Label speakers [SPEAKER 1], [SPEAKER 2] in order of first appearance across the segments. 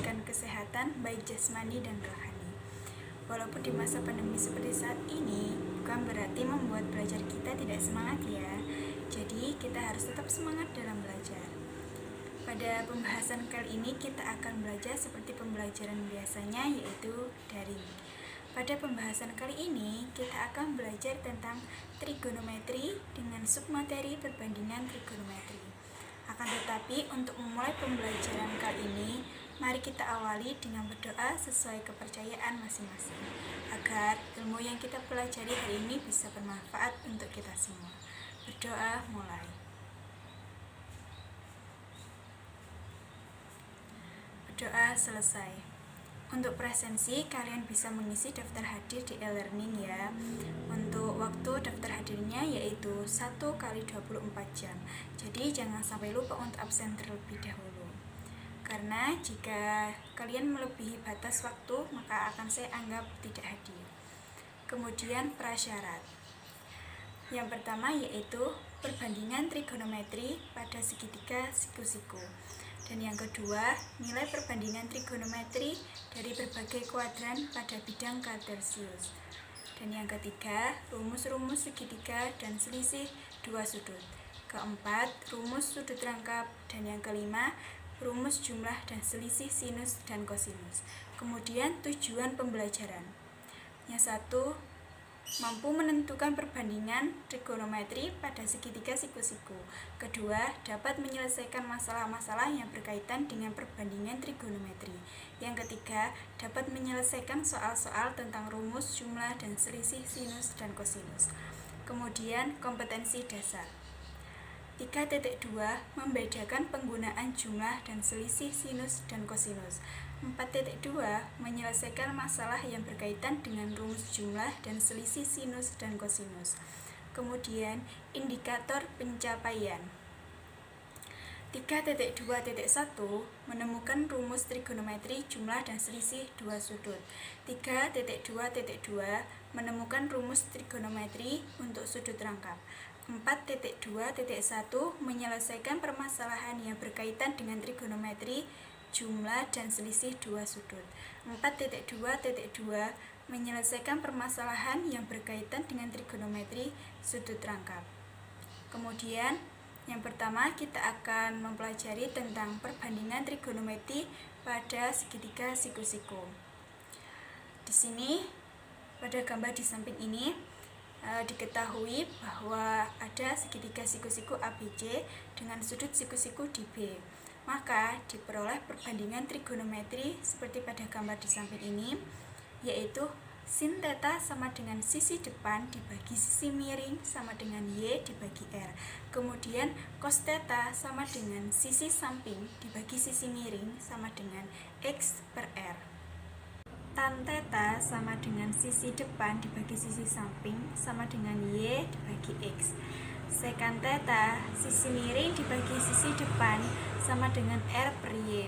[SPEAKER 1] memberikan kesehatan baik jasmani dan rohani. Walaupun di masa pandemi seperti saat ini, bukan berarti membuat belajar kita tidak semangat ya. Jadi kita harus tetap semangat dalam belajar. Pada pembahasan kali ini kita akan belajar seperti pembelajaran biasanya, yaitu daring. Pada pembahasan kali ini kita akan belajar tentang trigonometri dengan submateri perbandingan trigonometri. Akan tetapi untuk memulai pembelajaran kali ini, mari kita awali dengan berdoa sesuai kepercayaan masing-masing, agar ilmu yang kita pelajari hari ini bisa bermanfaat untuk kita semua. Berdoa mulai. Berdoa selesai. Untuk presensi, kalian bisa mengisi daftar hadir di e-learning ya. Untuk waktu daftar hadirnya yaitu 1 kali 24 jam. Jadi jangan sampai lupa untuk absen terlebih dahulu. Karena jika kalian melebihi batas waktu, maka akan saya anggap tidak hadir. Kemudian prasyarat. Yang pertama yaitu perbandingan trigonometri pada segitiga siku-siku. Dan yang kedua, nilai perbandingan trigonometri dari berbagai kuadran pada bidang kartesius. Dan yang ketiga, rumus-rumus segitiga dan selisih dua sudut. Keempat, rumus sudut rangkap. Dan yang kelima, rumus jumlah dan selisih sinus dan kosinus. Kemudian tujuan pembelajaran. Yang satu, mampu menentukan perbandingan trigonometri pada segitiga siku-siku. Kedua, dapat menyelesaikan masalah-masalah yang berkaitan dengan perbandingan trigonometri. Yang ketiga, dapat menyelesaikan soal-soal tentang rumus, jumlah, dan selisih sinus dan kosinus. Kemudian, kompetensi dasar. 3.2 membedakan penggunaan jumlah dan selisih sinus dan kosinus. 4.2 menyelesaikan masalah yang berkaitan dengan rumus jumlah dan selisih sinus dan kosinus. Kemudian indikator pencapaian. 3.2.1 menemukan rumus trigonometri jumlah dan selisih dua sudut. 3.2.2 menemukan rumus trigonometri untuk sudut rangkap. 4.2.1 menyelesaikan permasalahan yang berkaitan dengan trigonometri jumlah dan selisih dua sudut. 4.2.2 menyelesaikan permasalahan yang berkaitan dengan trigonometri sudut rangkap. Kemudian yang pertama kita akan mempelajari tentang perbandingan trigonometri pada segitiga siku-siku. Di sini pada gambar di samping ini diketahui bahwa ada segitiga siku-siku ABC dengan sudut siku-siku di B. Maka diperoleh perbandingan trigonometri seperti pada gambar di samping ini, yaitu sin theta sama dengan sisi depan dibagi sisi miring sama dengan Y dibagi R. Kemudian cos theta sama dengan sisi samping dibagi sisi miring sama dengan X per R. Tan theta sama dengan sisi depan dibagi sisi samping sama dengan Y dibagi X. Sekan theta sisi miring dibagi sisi depan sama dengan R per Y.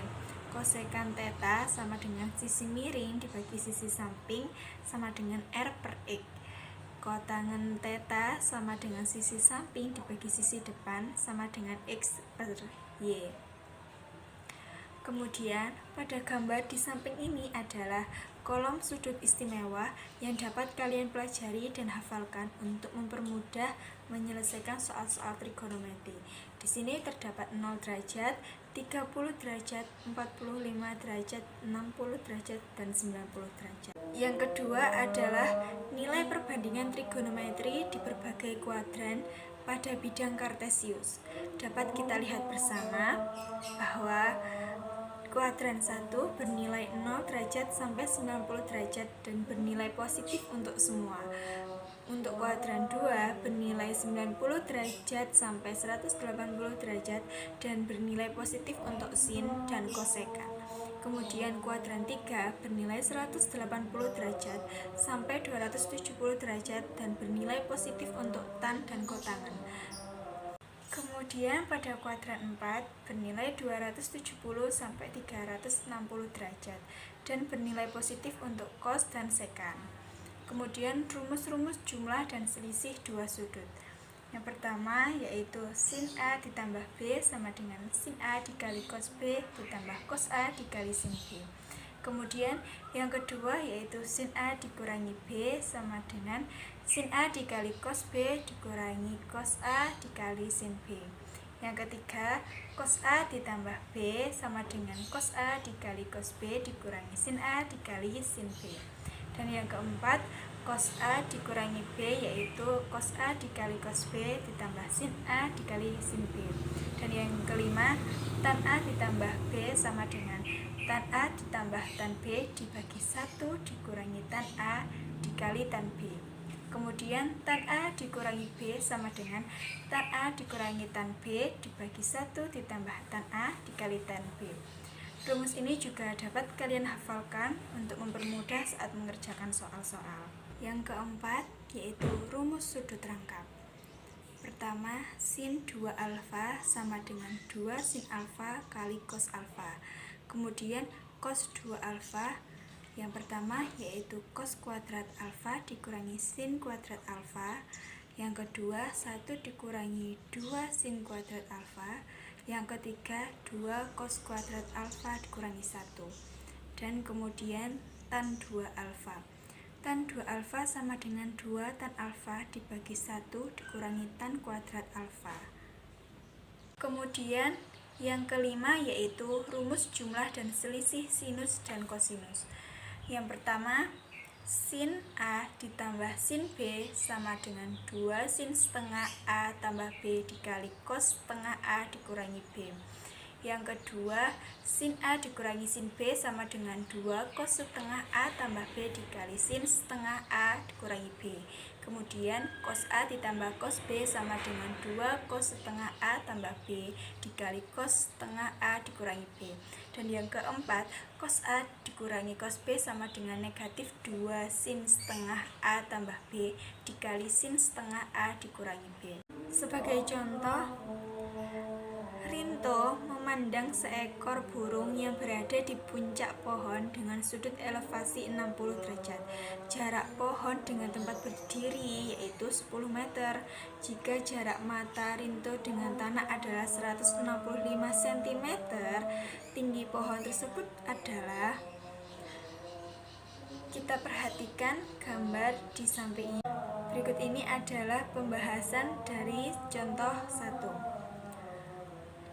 [SPEAKER 1] Kosekan theta sama dengan sisi miring dibagi sisi samping sama dengan R per X. Kotangen theta sama dengan sisi samping dibagi sisi depan sama dengan X per Y. Kemudian pada gambar di samping ini adalah kolom sudut istimewa yang dapat kalian pelajari dan hafalkan untuk mempermudah menyelesaikan soal-soal trigonometri. Di sini terdapat 0 derajat, 30 derajat, 45 derajat, 60 derajat, dan 90 derajat. Yang kedua adalah nilai perbandingan trigonometri di berbagai kuadran pada bidang kartesius. Dapat kita lihat bersama bahwa kuadran 1 bernilai 0 derajat sampai 90 derajat dan bernilai positif untuk semua. Untuk kuadran 2 bernilai 90 derajat sampai 180 derajat dan bernilai positif untuk sin dan kosekan. Kemudian kuadran 3 bernilai 180 derajat sampai 270 derajat dan bernilai positif untuk tan dan kotangan. Kemudian pada kuadran 4 bernilai 270 sampai 360 derajat dan bernilai positif untuk cos dan sekan. Kemudian rumus-rumus jumlah dan selisih dua sudut. Yang pertama yaitu sin A ditambah B sama dengan sin A dikali cos B ditambah cos A dikali sin B. Kemudian yang kedua yaitu sin A dikurangi B sama dengan sin A dikali cos B dikurangi cos A dikali sin B. Yang ketiga, cos A ditambah B sama dengan cos A dikali cos B dikurangi sin A dikali sin B. Dan yang keempat, cos A dikurangi B yaitu cos A dikali cos B ditambah sin A dikali sin B. Dan yang kelima, tan A ditambah B sama dengan tan A ditambah tan B dibagi 1 dikurangi tan A dikali tan B. Kemudian tan A dikurangi B sama dengan tan A dikurangi tan B dibagi 1 ditambah tan A dikali tan B. Rumus ini juga dapat kalian hafalkan untuk mempermudah saat mengerjakan soal-soal. Yang keempat yaitu rumus sudut rangkap. Pertama, sin 2 alfa sama dengan 2 sin alfa kali cos alfa. Kemudian cos 2 alfa yang pertama yaitu cos kuadrat alfa dikurangi sin kuadrat alfa. Yang kedua 1 dikurangi 2 sin kuadrat alfa. Yang ketiga 2 cos kuadrat alfa dikurangi 1. Dan kemudian tan 2 alfa. Tan 2 alfa sama dengan 2 tan alfa dibagi 1 dikurangi tan kuadrat alfa. Kemudian yang kelima yaitu rumus jumlah dan selisih sinus dan kosinus. Yang pertama, sin A ditambah sin B sama dengan 2 sin setengah A tambah B dikali cos setengah A dikurangi B. Yang kedua, sin A dikurangi sin B sama dengan 2 cos setengah A tambah B dikali sin setengah A dikurangi B. Kemudian cos A ditambah cos B sama dengan 2 cos setengah A tambah B dikali cos setengah A dikurangi B. Dan yang keempat, cos A dikurangi cos B sama dengan negatif 2 sin setengah A tambah B dikali sin setengah A dikurangi B. Sebagai contoh, Rinto memandang seekor burung yang berada di puncak pohon dengan sudut elevasi 60 derajat. Jarak pohon dengan tempat berdiri yaitu 10 meter. Jika jarak mata Rinto dengan tanah adalah 165 cm, tinggi pohon tersebut adalah. Kita perhatikan gambar di samping ini. Berikut ini adalah pembahasan dari contoh 1.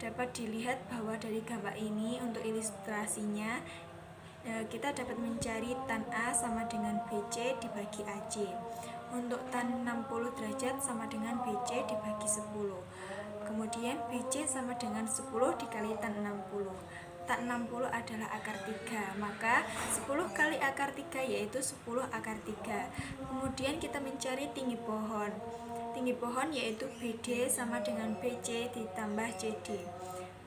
[SPEAKER 1] Dapat dilihat bahwa dari gambar ini untuk ilustrasinya kita dapat mencari tan A sama dengan BC dibagi AC. Untuk tan 60 derajat sama dengan BC dibagi 10. Kemudian BC sama dengan 10 dikali tan 60. Tan 60 adalah akar 3, maka 10 kali akar 3 yaitu 10 akar 3. Kemudian kita mencari tinggi pohon. Tinggi pohon yaitu BD sama dengan BC ditambah CD.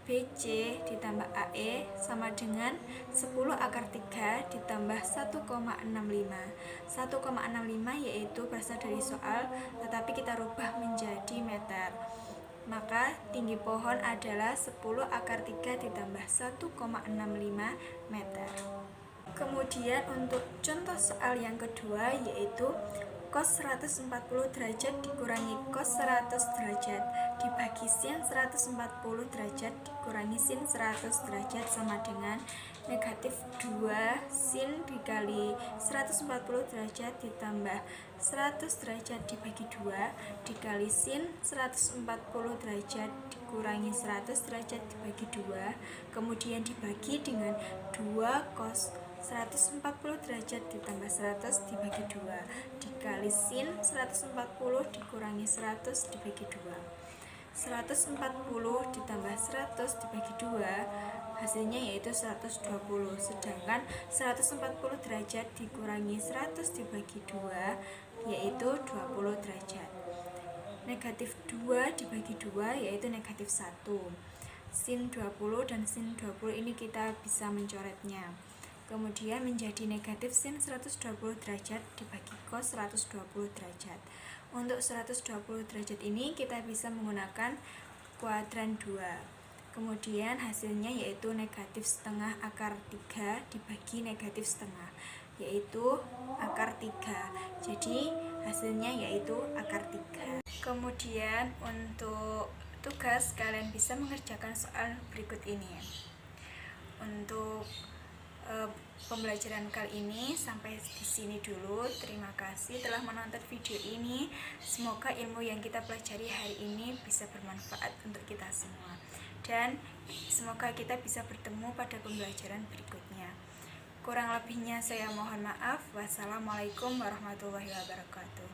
[SPEAKER 1] BC ditambah AE sama dengan 10 akar 3 ditambah 1,65. 1,65 yaitu berasal dari soal, tetapi kita rubah menjadi meter. Maka tinggi pohon adalah 10 akar 3 ditambah 1,65 meter. Kemudian untuk contoh soal yang kedua yaitu cos 140 derajat dikurangi cos 100 derajat dibagi sin 140 derajat dikurangi sin 100 derajat sama dengan negatif 2 sin dikali 140 derajat ditambah 100 derajat dibagi 2 dikali sin 140 derajat dikurangi 100 derajat dibagi 2, kemudian dibagi dengan 2 cos 140 derajat ditambah 100 dibagi 2 dikali sin 140 dikurangi 100 dibagi 2. 140 ditambah 100 dibagi 2 hasilnya yaitu 120, sedangkan 140 derajat dikurangi 100 dibagi 2 yaitu 20 derajat. Negatif 2 dibagi 2 yaitu negatif 1. Sin 20 dan sin 20 ini kita bisa mencoretnya. Kemudian menjadi negatif sin 120 derajat dibagi cos 120 derajat. Untuk 120 derajat ini kita bisa menggunakan kuadran 2. Kemudian hasilnya yaitu negatif setengah akar 3 dibagi negatif setengah, yaitu akar 3. Jadi hasilnya yaitu akar 3. Kemudian untuk tugas, kalian bisa mengerjakan soal berikut ini. Untuk pembelajaran kali ini sampai di sini dulu. Terima kasih telah menonton video ini. Semoga ilmu yang kita pelajari hari ini bisa bermanfaat untuk kita semua, dan semoga kita bisa bertemu pada pembelajaran berikutnya. Kurang lebihnya saya mohon maaf. Wassalamualaikum warahmatullahi wabarakatuh.